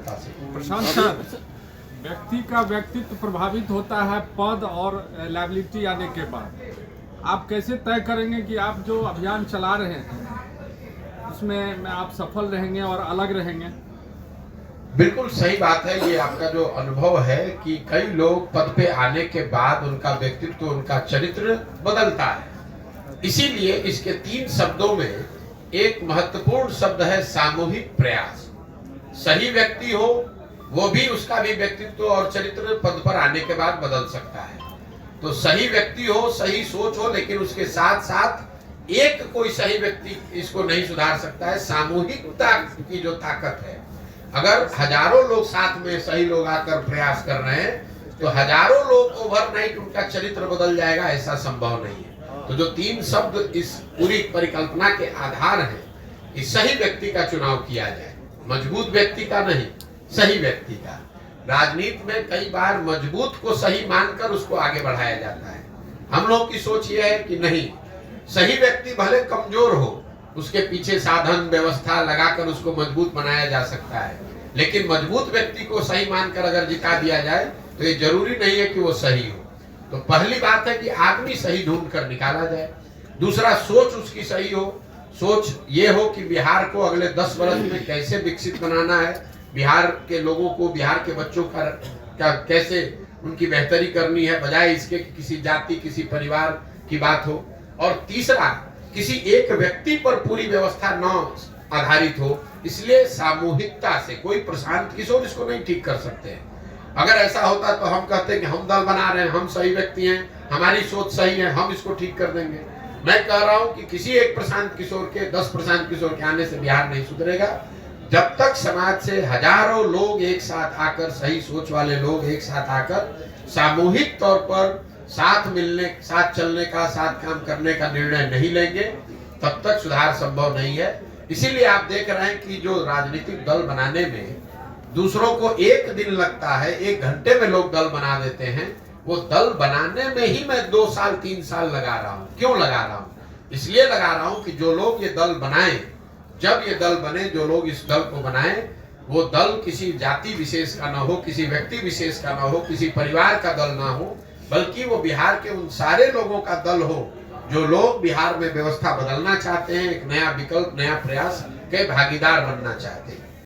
जनता से। प्रशांत सर, व्यक्ति का व्यक्तित्व प्रभावित होता है पद और लायबिलिटी आने के बाद। आप कैसे तय करेंगे कि आप जो अभियान चला रहे हैं उसमें आप सफल रहेंगे और अलग रहेंगे? बिल्कुल सही बात है। ये आपका जो अनुभव है कि कई लोग पद पे आने के बाद उनका व्यक्तित्व, उनका चरित्र बदलता है। इसीलिए इसके 3 शब्दों में एक महत्वपूर्ण शब्द है सामूहिक प्रयास। सही व्यक्ति हो, वो भी उसका भी व्यक्तित्व और चरित्र पद पर आने के बाद बदल सकता है। तो सही व्यक्ति हो, सही सोच हो, लेकिन उसके साथ साथ एक कोई सही व्यक्ति इसको नहीं सुधार सकता है। सामूहिकता की जो ताकत है, अगर हजारों लोग साथ में सही लोग आकर प्रयास कर रहे हैं तो हजारों लोग ओवरनाइट उनका चरित्र बदल जाएगा, ऐसा संभव नहीं है। तो जो 3 शब्द इस पूरी परिकल्पना के आधार हैं कि सही व्यक्ति का चुनाव किया जाए, मजबूत व्यक्ति का नहीं, सही व्यक्ति का। राजनीति में कई बार मजबूत को सही मानकर उसको आगे बढ़ाया जाता है। हम लोग की सोच यह है कि नहीं, सही व्यक्ति भले कमजोर हो, उसके पीछे साधन व्यवस्था लगाकर उसको मजबूत बनाया जा सकता है, लेकिन मजबूत व्यक्ति को सही मानकर अगर जिता दिया जाए तो ये जरूरी नहीं है कि वो सही हो। तो पहली बात है कि आदमी सही ढूंढ कर निकाला जाए। दूसरा, सोच उसकी सही हो। सोच ये हो कि बिहार को अगले 10 वर्ष में कैसे विकसित बनाना है, बिहार के लोगों को, बिहार के बच्चों का कैसे उनकी बेहतरी करनी है, बजाय इसके कि किसी जाति, किसी परिवार की बात हो। और तीसरा, किसी एक व्यक्ति पर पूरी व्यवस्था न आधारित हो। इसलिए सामूहिकता से कोई प्रशांत किशोर इसको नहीं ठीक कर सकते हैं। अगर ऐसा होता तो हम कहते हैं कि हम दल बना रहे हैं, हम सही व्यक्ति हैं, हमारी सोच सही है, हम इसको ठीक कर देंगे। मैं कह रहा हूं कि किसी एक प्रशांत किशोर के, 10 प्रशांत किशोर के आने से बिहार नहीं सुधरेगा। जब तक समाज से हजारों लोग एक साथ आकर, सही सोच वाले लोग एक साथ आकर सामूहिक तौर पर साथ मिलने, साथ चलने का, साथ काम करने का निर्णय नहीं लेंगे, तब तक सुधार संभव नहीं है। इसीलिए आप देख रहे हैं कि जो राजनीतिक दल बनाने में दूसरों को 1 दिन लगता है, 1 घंटे में लोग दल बना देते हैं, वो दल बनाने में ही मैं 2 साल 3 साल लगा रहा हूं। क्यों लगा रहा हूं? इसलिए लगा रहा हूं कि जो लोग ये दल बनाए, जब ये दल बने, जो लोग इस दल को बनाए, वो दल किसी जाति विशेष का ना हो, किसी व्यक्ति विशेष का ना हो, किसी परिवार का दल ना हो, बल्कि वो बिहार के उन सारे लोगों का दल हो जो लोग बिहार में व्यवस्था बदलना चाहते हैं, एक नया विकल्प, नया प्रयास के भागीदार बनना चाहते हैं।